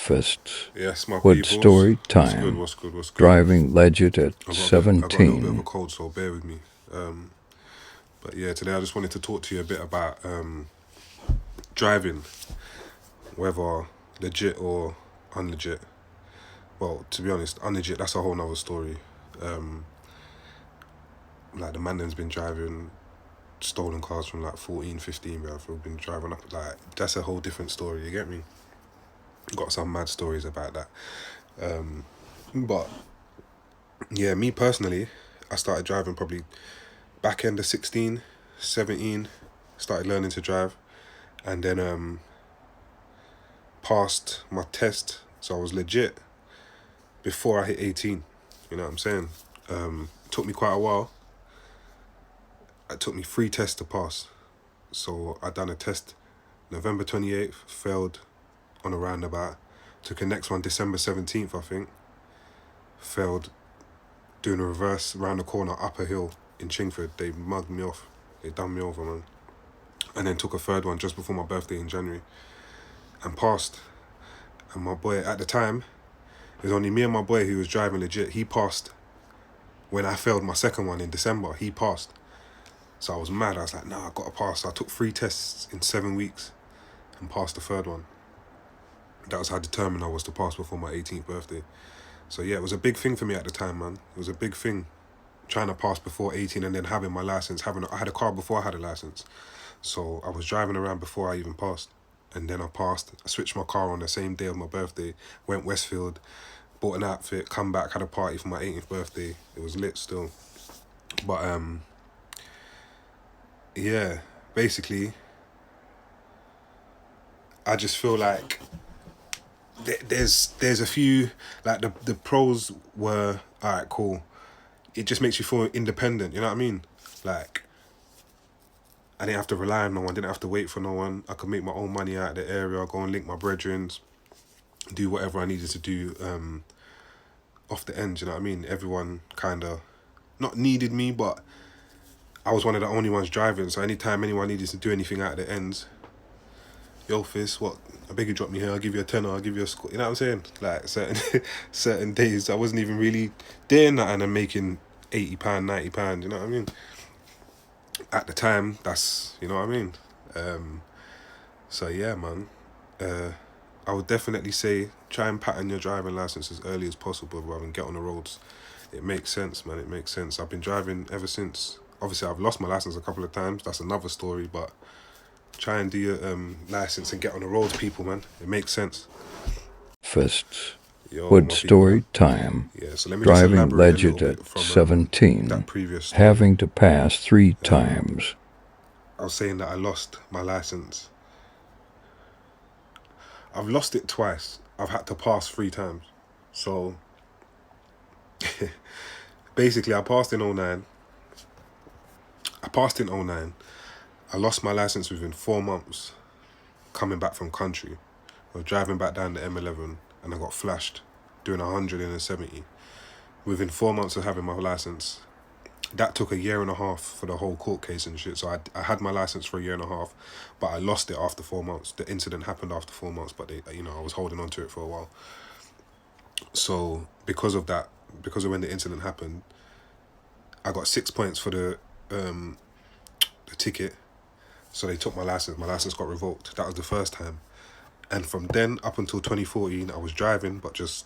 Fistz. Yes, my Wood peoples. story What's good, time. what's good, what's good? Driving legend at I got a little bit of 17. a cold, so bear with me. But yeah, today I just wanted to talk to you a bit about driving, whether legit or unlegit. Well, to be honest, unlegit, that's a whole nother story. Like the man that's been driving stolen cars from like 14, 15, bro. I've been driving up, like, that's a whole different story, you get me? Got some mad stories about that. But yeah, me personally, I started driving probably back end of 16, 17, started learning to drive, and then passed my test, so I was legit before I hit 18. You know what I'm saying? It took me quite a while. It took me 3 tests to pass. So I done a test November 28th, failed on a roundabout. Took a next one December 17th, I think. Failed doing a reverse round the corner up a hill in Chingford. They mugged me off. They done me over, man. And then took a third one just before my birthday in January and passed. And my boy, at the time, it was only me and my boy who was driving legit. He passed when I failed my second one in December. He passed. So I was mad. I was like, nah, I got to pass. So I took 3 tests in 7 weeks and passed the third one. That was how determined I was to pass before my 18th birthday. So yeah, it was a big thing for me at the time, man. It was a big thing, trying to pass before 18 and then having my license. I had a car before I had a license. So I was driving around before I even passed. And then I passed. I switched my car on the same day of my birthday, went Westfield, bought an outfit, come back, had a party for my 18th birthday. It was lit still. But yeah, basically, I just feel like there's a few, like the pros were, all right, cool. It just makes you feel independent, you know what I mean? Like, I didn't have to rely on no one, didn't have to wait for no one. I could make my own money out of the area, go and link my brethren, do whatever I needed to do off the end, you know what I mean? Everyone kind of, not needed me, but I was one of the only ones driving, so anytime anyone needed to do anything out of the ends, yo, Fizz, what? I beg you drop me here, I'll give you a tenner, I'll give you a score. You know what I'm saying? Like, certain days, I wasn't even really doing that and I'm making £80, £90, you know what I mean? At the time, that's, you know what I mean? So yeah, man. I would definitely say try and pattern your driving license as early as possible rather than get on the roads. It makes sense, man, it makes sense. I've been driving ever since. Obviously, I've lost my license a couple of times. That's another story, but try and do your license and get on the roads, people, man. It makes sense. Fistz. Yo, Wood my story people, time. yeah, so let me just Driving elaborate a little legend bit at from 17. that previous story. Having to pass 3 times. I was saying that I lost my license. I've lost it twice. I've had to pass 3 times. So basically, I passed in 09. I lost my license within 4 months coming back from country. I was driving back down the M11 and I got flashed doing 170. Within 4 months of having my license, that took 1.5 years for the whole court case and shit. So I had my license for 1.5 years, but I lost it after 4 months. The incident happened after 4 months, but I was holding on to it for a while. So because of that, because of when the incident happened, I got 6 points for the ticket. So they took my license. My license got revoked. That was the first time. And from then up until 2014, I was driving, but just,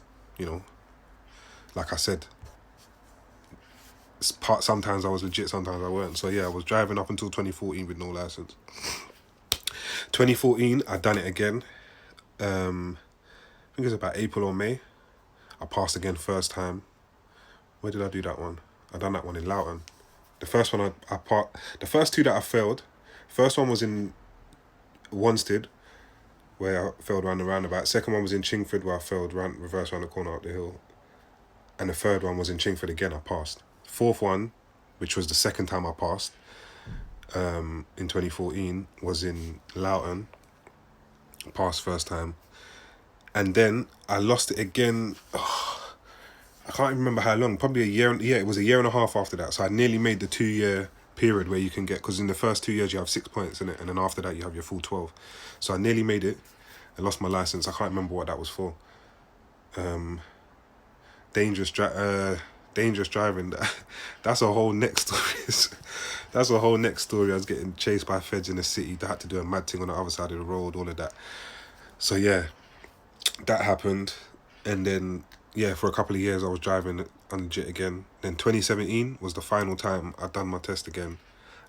like I said, sometimes I was legit, sometimes I weren't. So yeah, I was driving up until 2014 with no license. 2014, I done it again. I think it was about April or May. I passed again first time. Where did I do that one? I done that one in Loughton. The first one the first 2 that I failed, first one was in Wanstead, where I failed around the roundabout. Second one was in Chingford, where I failed reverse round the corner up the hill. And the third one was in Chingford again, I passed. Fourth one, which was the second time I passed, in 2014, was in Loughton. Passed first time. And then I lost it again. I can't remember how long, probably a year. Yeah, it was 1.5 years after that. So I nearly made the 2-year period where you can get, because in the first 2 years you have 6 points in it, and then after that you have your full 12. So I nearly made it. I lost my license. I can't remember what that was for. dangerous driving. That's a whole next story. That's a whole next story. I was getting chased by feds in the city. They had to do a mad thing on the other side of the road, all of that. So yeah, that happened. And then, yeah, for a couple of years I was driving unlegit again. Then 2017 was the final time I'd done my test again.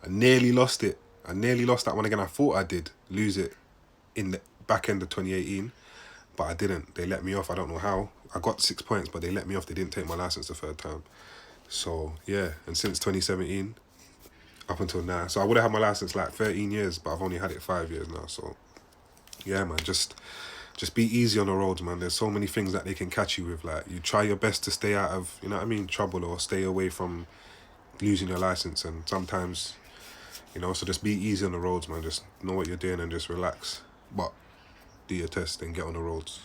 I nearly lost it. I nearly lost that one again. I thought I did lose it in the back end of 2018, but I didn't. They let me off. I don't know how. I got 6 points, but they let me off. They didn't take my license the third time. So yeah, and since 2017 up until now, so I would have had my license like 13 years, but I've only had it 5 years now. So yeah, man, just be easy on the roads, man. There's so many things that they can catch you with. Like, you try your best to stay out of, you know what I mean, trouble, or stay away from losing your license. And sometimes, you know, so just be easy on the roads, man. Just know what you're doing and just relax. But do your test and get on the roads.